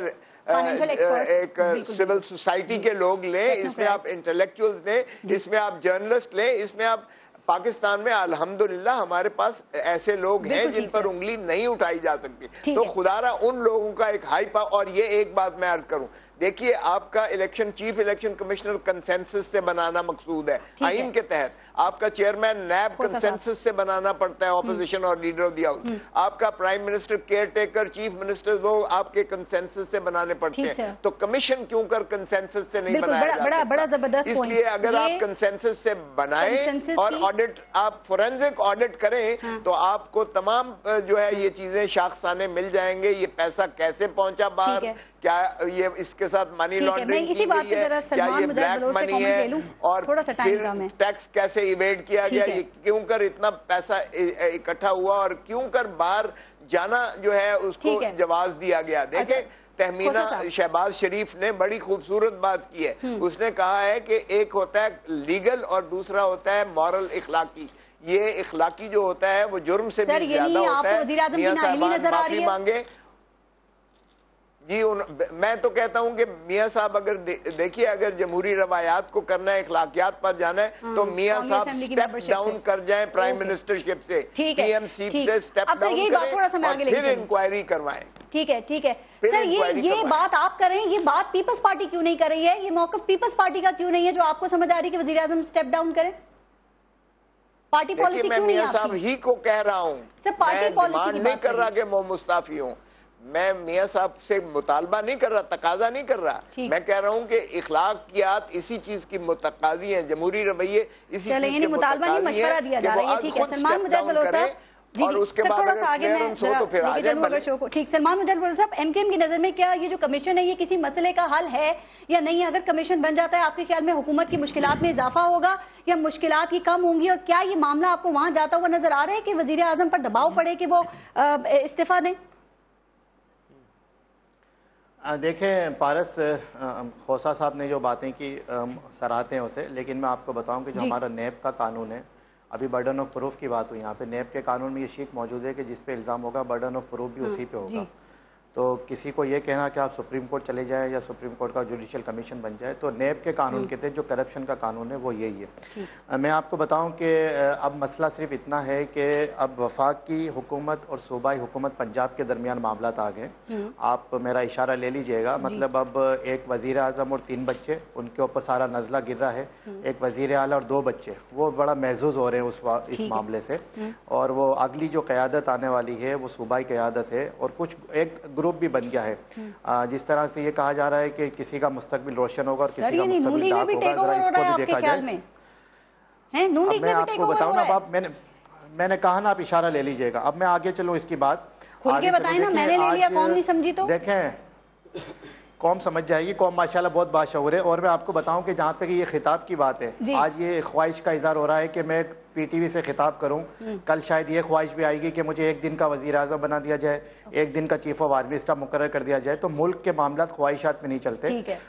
ایک سول سوسائٹی کے لوگ لیں، اس میں آپ انٹلیکچوئلز لیں، اس میں آپ جرنلسٹ لیں، اس میں آپ پاکستان میں الحمدللہ ہمارے پاس ایسے لوگ ہیں جن پر انگلی نہیں اٹھائی جا سکتی۔ تو خدارہ ان لوگوں کا ایک ہائی پا، اور یہ ایک بات میں عرض کروں، دیکھیے آپ کا election chief election commissioner consensus سے بنانا مقصود ہے آئین کے تحت، آپ کا چیئرمین نیب کنسنسس سے بنانا پڑتا ہے، اپوزیشن اور لیڈر آف دی ہاؤس، آپ کا prime minister care taker chief minister وہ آپ کے کنسنسس سے بنانے پڑتے ہیں۔ تو کمیشن کیوں کر کنسنسس سے نہیں بنایا جا سکتا؟ اس لیے اگر آپ کنسنسس سے بنائیں اور آڈٹ آپ فورینزک آڈٹ کریں تو آپ کو تمام جو ہے یہ چیزیں شاخسانے مل جائیں گے، یہ پیسہ کیسے پہنچا باہر، کیا یہ اس کے ساتھ منی لانڈرنگ کی گئی ہے، کیا یہ بلیک منی ہے، اور پھر ٹیکس کیسے ایویڈ کیا گیا، یہ کیوں کر اتنا پیسہ اکٹھا ہوا اور کیوں کر باہر جانا جو ہے اس کو جواز دیا گیا۔ دیکھیں تہمینہ شہباز شریف نے بڑی خوبصورت بات کی ہے، اس نے کہا ہے کہ ایک ہوتا ہے لیگل اور دوسرا ہوتا ہے مورل اخلاقی۔ یہ اخلاقی جو ہوتا ہے وہ جرم سے بھی زیادہ ہوتا ہے۔ میاں صاحبان معافی مانگے۔ جی میں تو کہتا ہوں کہ میاں صاحب اگر دیکھیے اگر جمہوری روایات کو کرنا ہے، اخلاقیات پر جانا ہے تو میاں صاحب سٹیپ ڈاؤن کر جائیں پرائم منسٹرشپ سے، پی ایم سیپ سے سٹیپ ڈاؤن کریں اور پھر انکوائری کروائیں۔ ٹھیک ہے سر، یہ بات آپ کر رہے ہیں، یہ بات پیپلز پارٹی کیوں نہیں کر رہی ہے؟ یہ موقف پیپلز پارٹی کا کیوں نہیں ہے جو آپ کو سمجھ آ رہی ہے کہ وزیر اعظم سٹیپ ڈاؤن کریں؟ پارٹی پالیسی میں میاں صاحب ہی کو کہہ رہا ہوں، میں ڈیمانڈ نہیں کر رہا کہ وہ مستعفی ہوں، میں میاں صاحب سے مطالبہ نہیں کر رہا، تقاضا نہیں کر رہا، میں کہہ رہا ہوں کہ اخلاقیات اسی چیز کی متقاضی ہیں، جمہوری رویے اسی چیز کے متقاضی ہیں کہ وہ آج خود سٹیپ ڈاؤن کریں اور اس کے بعد اگر کلیئرنس ہو تو پھر آ جائیں بلے۔ ٹھیک، سلمان مجاہد بلوچ صاحب، ایم کیو ایم کی نظر میں کیا یہ جو کمیشن ہے یہ کسی مسئلے کا حل ہے یا نہیں؟ اگر کمیشن بن جاتا ہے آپ کے خیال میں حکومت کی مشکلات میں اضافہ ہوگا یا مشکلات ہی کم ہوں گی؟ اور کیا یہ معاملہ آپ کو وہاں جاتا ہوا نظر آ رہا ہے کہ وزیر اعظم پر دباؤ پڑے کہ وہ استعفیٰ دیں؟ دیکھیں پارس، کھوسہ صاحب نے جو باتیں کی سراہتے ہیں اسے، لیکن میں آپ کو بتاؤں کہ جو ہمارا نیب کا قانون ہے، ابھی برڈن آف پروف کی بات ہوئی یہاں پہ، نیب کے قانون میں یہ شیک موجود ہے کہ جس پہ الزام ہوگا برڈن آف پروف بھی اسی پہ ہوگا۔ تو کسی کو یہ کہنا کہ آپ سپریم کورٹ چلے جائیں یا سپریم کورٹ کا جوڈیشل کمیشن بن جائے، تو نیب کے قانون کے تحت جو کرپشن کا قانون ہے وہ یہی ہے۔ میں آپ کو بتاؤں کہ اب مسئلہ صرف اتنا ہے کہ اب وفاق کی حکومت اور صوبائی حکومت پنجاب کے درمیان معاملات آ گئے۔ آپ میرا اشارہ لے لیجئے گا، مطلب اب ایک وزیر اعظم اور 3 بچے، ان کے اوپر سارا نزلہ گر رہا ہے، ایک وزیر اعلیٰ اور 2 بچے، وہ بڑا محظوظ ہو رہے ہیں اس معاملے سے، اور وہ اگلی جو قیادت آنے والی ہے وہ صوبائی قیادت ہے، اور کچھ ایک گروپ بھی بن گیا ہے۔ جس طرح سے یہ کہا جا رہا ہے کہ کسی کا مستقبل روشن ہوگا اور کسی کا مستقبل ڈارک ہوگا، ذرا اس کو بھی دیکھا جائے۔ اب میں آپ کو بتاؤں نا، اب میں نے کہا نا آپ اشارہ لے لیجئے گا، اب میں آگے چلوں اس کی بات کھل کے بتائیں نا، میں نے لے لیا قوم نہیں سمجھی تو دیکھیں قوم سمجھ جائے گی، قوم ماشاءاللہ بہت باشعور ہے۔ اور میں آپ کو بتاؤں کہ جہاں تک یہ خطاب کی بات ہے، آج یہ خواہش کا اظہار ہو رہا ہے کہ میں PTV سے خطاب کروں, کل شاید یہ خواہش بھی آئے گی کہ مجھے ایک دن کا وزیر اعظم بنا دیا جائے, ایک دن کا چیف آف آرمی اسٹاف مقرر کر دیا جائے, تو ملک کے معاملات خواہشات میں نہیں چلتے.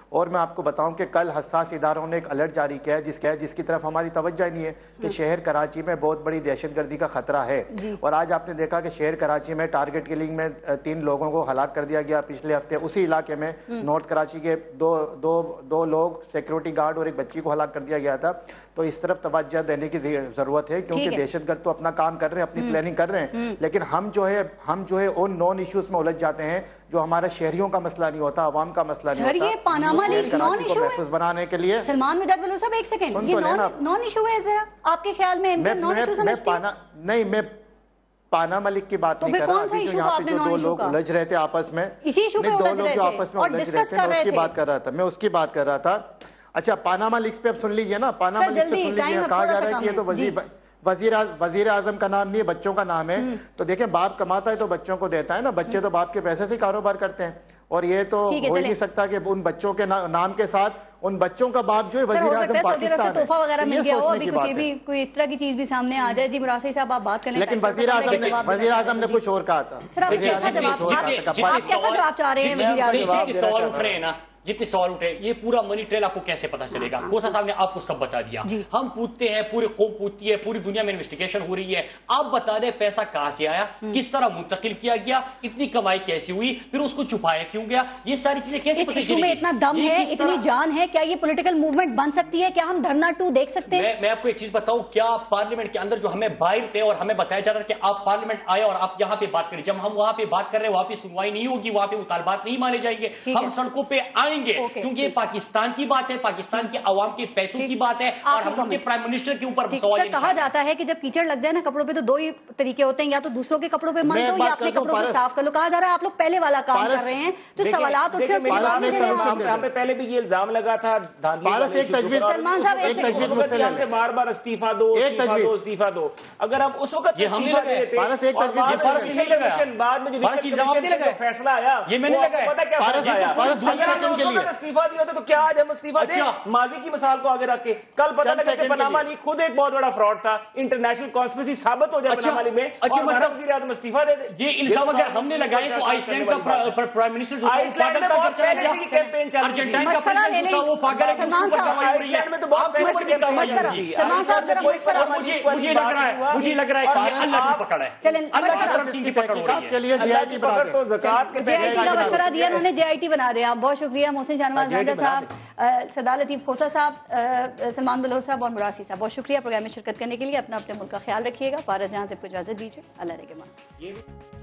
اور میں آپ کو بتاؤں کہ کل حساس اداروں نے ایک الرٹ جاری کیا ہے جس کی طرف ہماری توجہ نہیں ہے کہ شہر کراچی میں بہت بڑی دہشت گردی کا خطرہ ہے. اور آج آپ نے دیکھا کہ شہر کراچی میں ٹارگٹ کلنگ میں 3 لوگوں کو ہلاک کر دیا گیا پچھلے ہفتے. اسی علاقے میں نارتھ کراچی کے دو لوگ سیکیورٹی گارڈ اور ایک بچی کو ہلاک کر دیا گیا تھا. تو اس طرف توجہ دینے کی ضرورت ہے, کیونکہ دہشت گرد تو اپنا کام کر رہے ہیں, اپنی پلاننگ کر رہے ہیں, لیکن ہم جو ہے ان نون ایشوز میں الجھ جاتے ہیں جو ہمارا شہریوں کا مسئلہ نہیں ہوتا, عوام کا مسئلہ نہیں ہوتا. یہ پاناما لیکس نان ایشو ہے بنانے کے لیے. سلمان مجاہد بلو صاحب ایک سیکنڈ, یہ نان ایشو ہے ذرا آپ کے خیال میں نان ایشو سمجھتے ہیں؟ نہیں, میں پاناما لیک کی بات نہیں کر رہا. ابھی جو یہاں پہ جو 2 لوگ الجھ رہے تھے آپس میں, 2 لوگ جو آپس میں الجھ رہے تھے, میں اس کی بات کر رہا تھا. اچھا, پاناما لیکس پہ اب سن لیجئے نا, پاناما لیکس پہ سن لیجئے. کہا جا رہا ہے کہ یہ تو وزیر اعظم کا نام نہیں ہے, بچوں کا نام ہے. تو دیکھیں, باپ کماتا ہے تو بچوں کو دیتا ہے نا, بچے تو باپ کے پیسے سے کاروبار کرتے ہیں. اور یہ تو ہو ہی نہیں سکتا کہ ان بچوں کے نام کے ساتھ ان بچوں کا باپ جو ہے وزیر اعظم پاکستان ہے. تحفہ وغیرہ مل گیا ہو, ابھی کچھ بھی کوئی اس طرح کی چیز بھی سامنے آ جائے. جی مراسل صاحب آپ بات کریں. لیکن وزیر اعظم نے کچھ اور کہا تھا. آپ کیسا جواب چاہ رہے ہیں وزیر اعظم؟ سوال اٹھ رہے ہیں نا, جتنے سوال اٹھے, یہ پورا منی ٹریل آپ کو کیسے پتا چلے گا؟ کوسا صاحب نے آپ کو سب بتا دیا. ہم پوچھتے ہیں, پوری قوم پوچھتی ہے, پوری دنیا میں انویسٹیگیشن ہو رہی ہے. آپ بتا دیں پیسہ کہاں سے آیا, کس طرح منتقل کیا گیا, اتنی کمائی کیسی ہوئی, پھر اس کو چھپایا کیوں گیا, یہ ساری چیزیں کیسے پتہ چلیں گی؟ میں اتنا دم ہے, اتنی جان ہے, کیا یہ پولیٹیکل موومنٹ بن سکتی ہے؟ کیا ہم دھرنا 2 دیکھ سکتے ہیں؟ میں آپ کو ایک چیز بتاؤں, کیا پارلیمنٹ کے اندر جو ہمیں باہر تھے اور ہمیں بتایا جاتا کہ آپ پارلیمنٹ آئے اور آپ یہاں پہ بات کریں, جب ہم وہاں پہ بات کر رہے ہیں وہاں پہ سنوائی نہیں ہوگی, وہاں پہ مطالبات نہیں مانے جائیں گے, ہم سڑکوں پہ آئیں گے, کیونکہ پاکستان کی بات ہے, پاکستان کے عوام کے پیسوں کی بات ہے, اور ہم ان کے پرائم منسٹر کے اوپر سوال. کہا جاتا ہے کہ جب کیچڑ لگ جائے نا کپڑوں پہ تو 2 ہی طریقے ہوتے ہیں, یا تو دوسروں کے کپڑوں پہ مل دو یا اپنے کپڑوں سے صاف کر لو. کہا جا رہا ہے آپ لوگ پہلے والا کام کر رہے ہیں. جو سوالات اٹھ رہے ہیں, ہم پہ پہلے بھی یہ الزام لگا تھا سلمان صاحب بار بار استعفا دو, استعفا دو. اگر ہم اس وقت بعد میں جو فیصلہ آیا, یہ میں نے استعفا دیا ہوتا تو کیا آج ہم استعفا دیں؟ ماضی کی مثال کو آگے رکھ کے کل پتہ لگا کہ پاناما لیک خود ایک بہت بڑا فراڈ تھا, انٹرنیشنل کانسپریسی ثابت ہو جائے پاناما لیک میں, اور ہمارا وزیر اعظم استعفا دے دے. یہ الزام اگر ہم نے لگائے تو آئس لینڈ کا پرائم منسٹر جو آئس لینڈ میں بہت پہلے سے کی کیمپین چل رہی تھی, مشورہ لے لیں. وہ پاگل ہے, آئس لینڈ میں تو بہت پہلے سے کیمپین. سلمان صاحب ذرا مشورہ, مجھے لگ رہا ہے کہ اللہ کی پکڑ ہے, اللہ کی طرف سے کی پکڑ ہو رہی ہے. اللہ کی پکڑ تو زکات کے JIT کا مشورہ دیا, انہوں نے JIT بنا دیا. بہت شکریہ محسن شاہنواز زاندہ صاحب, سردار لطیف کھوسا صاحب, سلمان بلوچ صاحب اور مراسل صاحب, بہت شکریہ پروگرام میں شرکت کرنے کے لیے. اپنا اپنے ملک کا خیال رکھیے گا. فارس جہاں سے کو اجازت دیجیے. اللہ نگہبان.